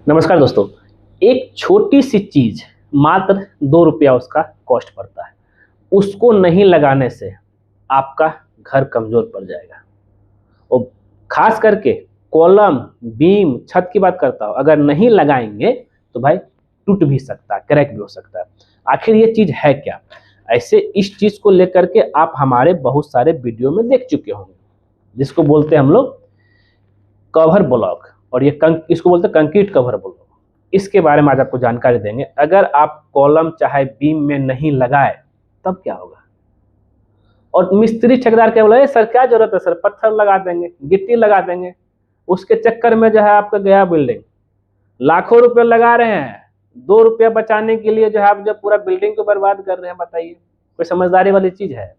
नमस्कार दोस्तों। एक छोटी सी चीज मात्र 2 रुपया उसका कॉस्ट पड़ता है। उसको नहीं लगाने से आपका घर कमजोर पड़ जाएगा। और खास करके कॉलम, बीम, छत की बात करता हूँ, अगर नहीं लगाएंगे तो भाई टूट भी सकता है, क्रैक भी हो सकता है। आखिर ये चीज है क्या? ऐसे इस चीज को लेकर के आप हमारे बहुत सारे वीडियो में देख चुके होंगे, जिसको बोलते हैं हम लोग कवर ब्लॉक, और इसको बोलते हैं कंक्रीट कवर ब्लॉक। इसके बारे में आज आपको जानकारी देंगे। अगर आप कॉलम चाहे बीम में नहीं लगाए तब क्या होगा? और मिस्त्री ठेकेदार क्या बोला, सर क्या जरूरत है, सर पत्थर लगा देंगे, गिट्टी लगा देंगे। उसके चक्कर में जो है आपका गया बिल्डिंग, लाखों रुपए लगा रहे हैं, 2 रुपया बचाने के लिए जो है आप जब पूरा बिल्डिंग को बर्बाद कर रहे हैं। बताइए, कोई समझदारी वाली चीज है?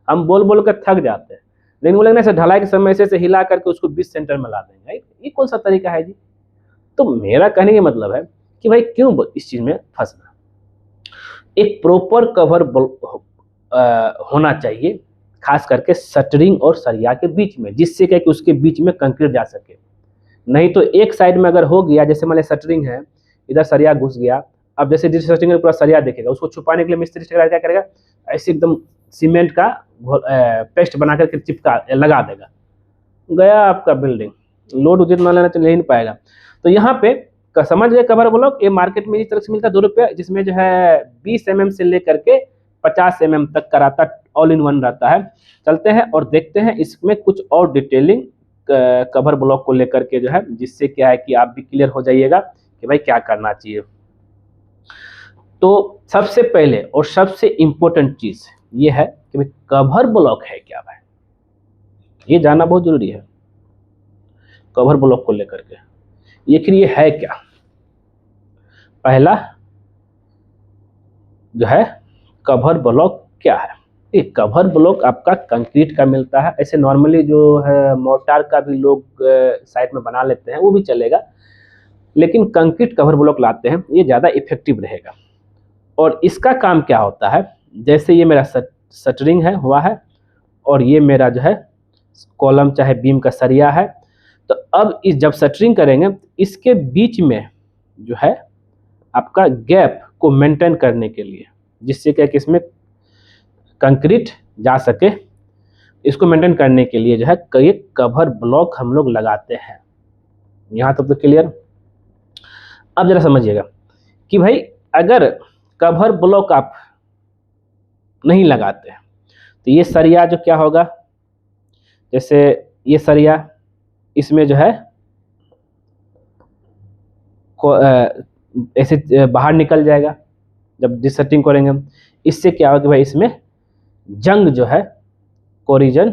हम बोल बोल कर थक जाते हैं, लेकिन बोलेंगे ना ढलाई के समय से हिला करके उसको 20 सेंटर में ला देंगे। ये कौन सा तरीका है जी? तो मेरा कहने का मतलब है कि भाई क्यों इस चीज में फंसना। एक प्रॉपर कवर होना चाहिए, खास करके शटरिंग और सरिया के बीच में, जिससे क्या कि उसके बीच में कंक्रीट जा सके। नहीं तो एक साइड में अगर हो गया, जैसे मान लिया शटरिंग है, इधर सरिया घुस गया, अब जैसे जिस शटरिंग में पूरा सरिया देखेगा, उसको छुपाने के लिए मिस्त्री ठेकेदार क्या करेगा, ऐसे एकदम सीमेंट का पेस्ट बना करके चिपका लगा देगा, गया आपका बिल्डिंग। लोड जितना लेना चाहिए ले नहीं पाएगा। तो यहाँ पे समझ गए कवर ब्लॉक, ये मार्केट में इस तरह से मिलता है 2 रुपया, जिसमें जो है 20 mm से लेकर के 50 mm तक का रहता, ऑल इन वन रहता है। चलते हैं और देखते हैं इसमें कुछ और डिटेलिंग कवर ब्लॉक को लेकर के जो है, जिससे क्या है कि आप भी क्लियर हो जाइएगा कि भाई क्या करना चाहिए। तो सबसे पहले और सबसे इम्पोर्टेंट चीज ये है कि भाई कवर ब्लॉक है क्या भाई, ये जानना बहुत जरूरी है। कवर ब्लॉक को लेकर के ये है क्या? पहला जो है कवर ब्लॉक क्या है। ये कवर ब्लॉक आपका कंक्रीट का मिलता है। ऐसे नॉर्मली जो है मोर्टार का भी लोग साइड में बना लेते हैं, वो भी चलेगा, लेकिन कंक्रीट कवर ब्लॉक लाते हैं, ये ज़्यादा इफेक्टिव रहेगा। और इसका काम क्या होता है, जैसे ये मेरा शटरिंग है हुआ है, और ये मेरा जो है कॉलम चाहे बीम का सरिया है। तो अब इस जब शटरिंग करेंगे, इसके बीच में जो है आपका गैप को मेंटेन करने के लिए, जिससे क्या कि इसमें कंक्रीट जा सके, इसको मेंटेन करने के लिए जो है कई कवर ब्लॉक हम लोग लगाते हैं। यहाँ तक तो क्लियर? अब जरा समझिएगा कि भाई अगर कवर ब्लॉक आप नहीं लगाते तो ये सरिया जो क्या होगा, जैसे ये सरिया, इसमें जो है ऐसे बाहर निकल जाएगा जब डिसर्टिंग करेंगे। इससे क्या होगा कि भाई इसमें जंग जो है, कोरिजन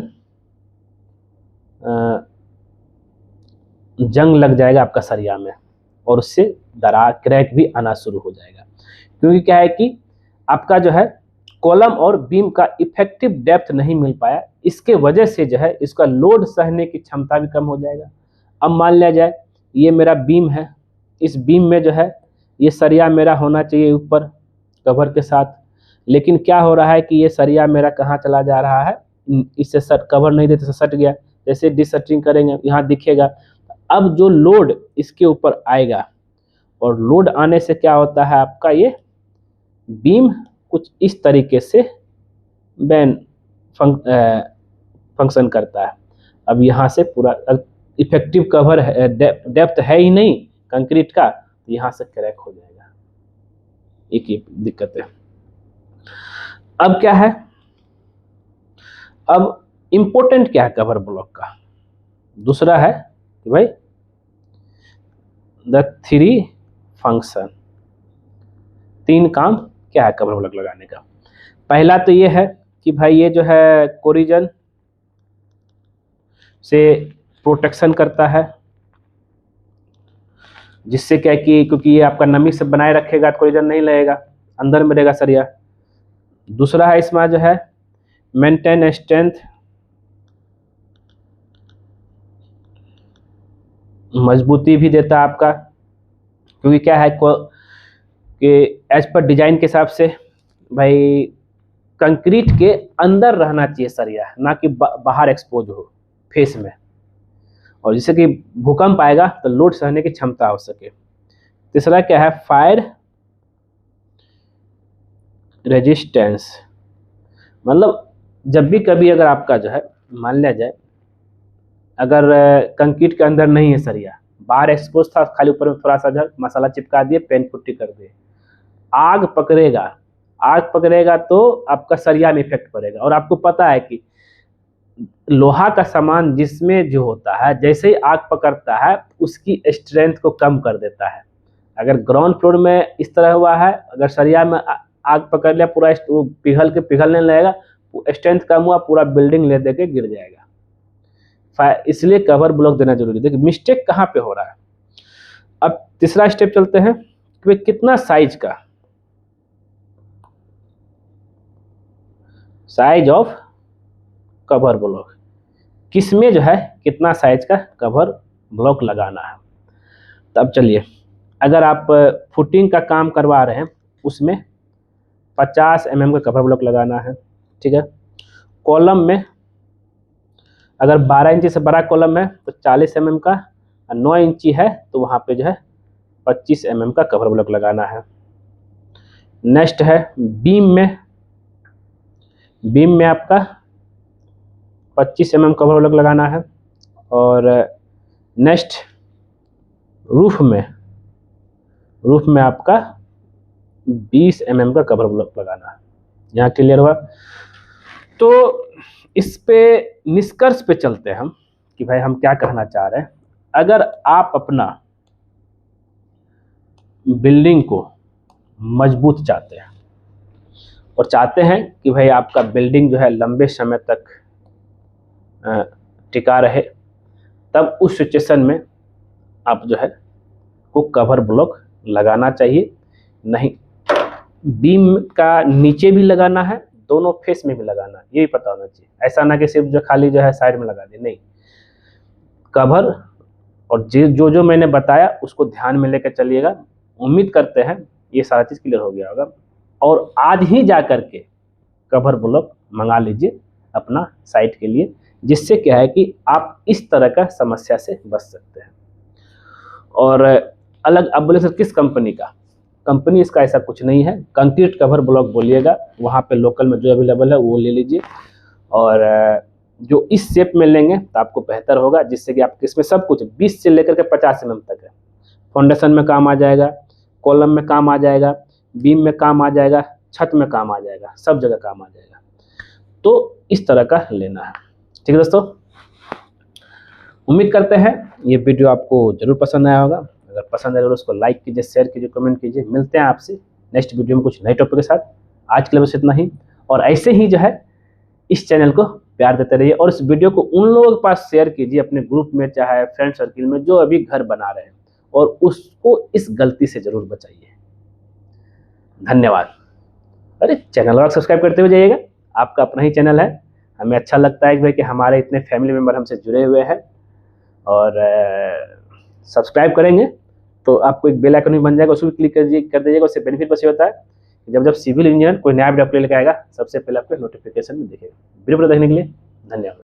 जंग लग जाएगा आपका सरिया में, और उससे दरार क्रैक भी आना शुरू हो जाएगा। क्योंकि क्या है कि आपका जो है कॉलम और बीम का इफेक्टिव डेप्थ नहीं मिल पाया, इसके वजह से जो है इसका लोड सहने की क्षमता भी कम हो जाएगा। अब मान लिया जाए ये मेरा बीम है, इस बीम में जो है ये सरिया मेरा होना चाहिए ऊपर कवर के साथ, लेकिन क्या हो रहा है कि ये सरिया मेरा कहाँ चला जा रहा है, इससे सट कवर नहीं देते सट गया। जैसे डिसटरिंग करेंगे यहाँ दिखेगा। अब जो लोड इसके ऊपर आएगा, और लोड आने से क्या होता है, आपका ये बीम कुछ इस तरीके से फंक्शन करता है। अब यहाँ से पूरा इफेक्टिव कवर है, डेप्थ है ही नहीं कंक्रीट का, तो यहाँ से क्रैक हो जाएगा। एक ये दिक्कत है। अब क्या है, अब इंपॉर्टेंट क्या है कवर ब्लॉक का? दूसरा है कि भाई द 3 फंक्शन, 3 काम क्या है कवर ब्लॉक लगाने का। पहला तो ये है कि भाई ये जो है कोरिजन से प्रोटेक्शन करता है, जिससे क्या कि क्योंकि ये आपका नमी से बनाए रखेगा, कोरिजन नहीं लगेगा, अंदर में रहेगा सरिया। दूसरा है इसमें जो है मेंटेन स्ट्रेंथ, मजबूती भी देता है आपका, क्योंकि क्या है कि एज पर डिजाइन के हिसाब से भाई कंक्रीट के अंदर रहना चाहिए सरिया, ना कि बाहर एक्सपोज हो फेस में, और जिससे कि भूकंप आएगा तो लोड सहने की क्षमता हो सके। तीसरा क्या है, फायर रेजिस्टेंस। मतलब जब भी कभी अगर आपका जो है मान लिया जाए अगर कंक्रीट के अंदर नहीं है सरिया, बाहर एक्सपोज था, खाली ऊपर में थोड़ा सा जो मसाला चिपका दिए, पेंट पुट्टी कर दिए, आग पकड़ेगा, आग पकड़ेगा तो आपका सरिया में इफेक्ट पड़ेगा। और आपको पता है कि लोहा का सामान जिसमें जो होता है जैसे ही आग पकड़ता है उसकी स्ट्रेंथ को कम कर देता है। अगर ग्राउंड फ्लोर में इस तरह हुआ है, अगर सरिया में आग पकड़ लिया पूरा वो पिघलने लगेगा, स्ट्रेंथ कम हुआ, पूरा बिल्डिंग ले दे के गिर जाएगा। इसलिए कवर ब्लॉक देना जरूरी है। देखिए मिस्टेक कहाँ पे हो रहा है। अब तीसरा स्टेप चलते हैं कि कितना साइज का, साइज ऑफ कवर ब्लॉक, किसमें जो है कितना साइज का कवर ब्लॉक लगाना है। तब चलिए, अगर आप फुटिंग का काम करवा रहे हैं उसमें 50 mm का कवर ब्लॉक लगाना है, ठीक है। कॉलम में अगर 12 इंची से बड़ा कॉलम है तो 40 mm का, 9 इंची है तो वहाँ पे जो है 25 mm का कवर ब्लॉक लगाना है। नेक्स्ट है बीम में आपका 25 mm कवर ब्लॉक लगाना है। और नेक्स्ट रूफ में आपका 20 mm का कवर ब्लॉक लगाना है। यहाँ क्लियर हुआ। तो इस पे निष्कर्ष पे चलते हैं हम कि भाई हम क्या कहना चाह रहे हैं। अगर आप अपना बिल्डिंग को मजबूत चाहते हैं और चाहते हैं कि भाई आपका बिल्डिंग जो है लंबे समय तक टिका रहे, तब उस सिचुएशन में आप जो है को कवर ब्लॉक लगाना चाहिए। नहीं, बीम का नीचे भी लगाना है, दोनों फेस में भी लगाना है, ये भी पता होना चाहिए। ऐसा ना कि सिर्फ जो खाली जो है साइड में लगा दे, नहीं, कवर और जो मैंने बताया उसको ध्यान में लेकर चलिएगा। उम्मीद करते हैं ये सारा चीज़ क्लियर हो गया होगा। और आज ही जा करके कवर ब्लॉक मंगा लीजिए अपना साइट के लिए, जिससे क्या है कि आप इस तरह का समस्या से बच सकते हैं। और अलग अब बोले सर किस कंपनी का, कंपनी इसका ऐसा कुछ नहीं है, कंक्रीट कवर ब्लॉक बोलिएगा, वहाँ पे लोकल में जो अवेलेबल है वो ले लीजिए। और जो इस शेप में लेंगे तो आपको बेहतर होगा, जिससे कि आपके इसमें सब कुछ 20 से लेकर के 50 mm तक है। फाउंडेशन में काम आ जाएगा, कॉलम में काम आ जाएगा, बीम में काम आ जाएगा, छत में काम आ जाएगा, सब जगह काम आ जाएगा। तो इस तरह का लेना है, ठीक है दोस्तों। उम्मीद करते हैं ये वीडियो आपको जरूर पसंद आया होगा। अगर पसंद आया तो उसको लाइक कीजिए, शेयर कीजिए, कमेंट कीजिए। मिलते हैं आपसे नेक्स्ट वीडियो में कुछ नए टॉपिक के साथ। आज के लिए बस इतना ही। और ऐसे ही जो है इस चैनल को प्यार देते रहिए और इस वीडियो को उन लोगों के पास शेयर कीजिए अपने ग्रुप में, चाहे फ्रेंड सर्किल में, जो अभी घर बना रहे हैं, और उसको इस गलती से जरूर बचाइए। धन्यवाद। अरे चैनल और सब्सक्राइब करते हुए जाइएगा, आपका अपना ही चैनल है। हमें अच्छा लगता है कि हमारे इतने फैमिली मेम्बर हमसे जुड़े हुए हैं। और सब्सक्राइब करेंगे तो आपको एक बेल आइकन भी बन जाएगा, उसको भी क्लिक कर दीजिएगा। उससे बेनिफिट बस ये होता है जब सिविल इंजीनियर कोई नया वीडियो लेकर आएगा सबसे पहले आपको नोटिफिकेशन में दिखेगा। वीडियो देखने के लिए धन्यवाद।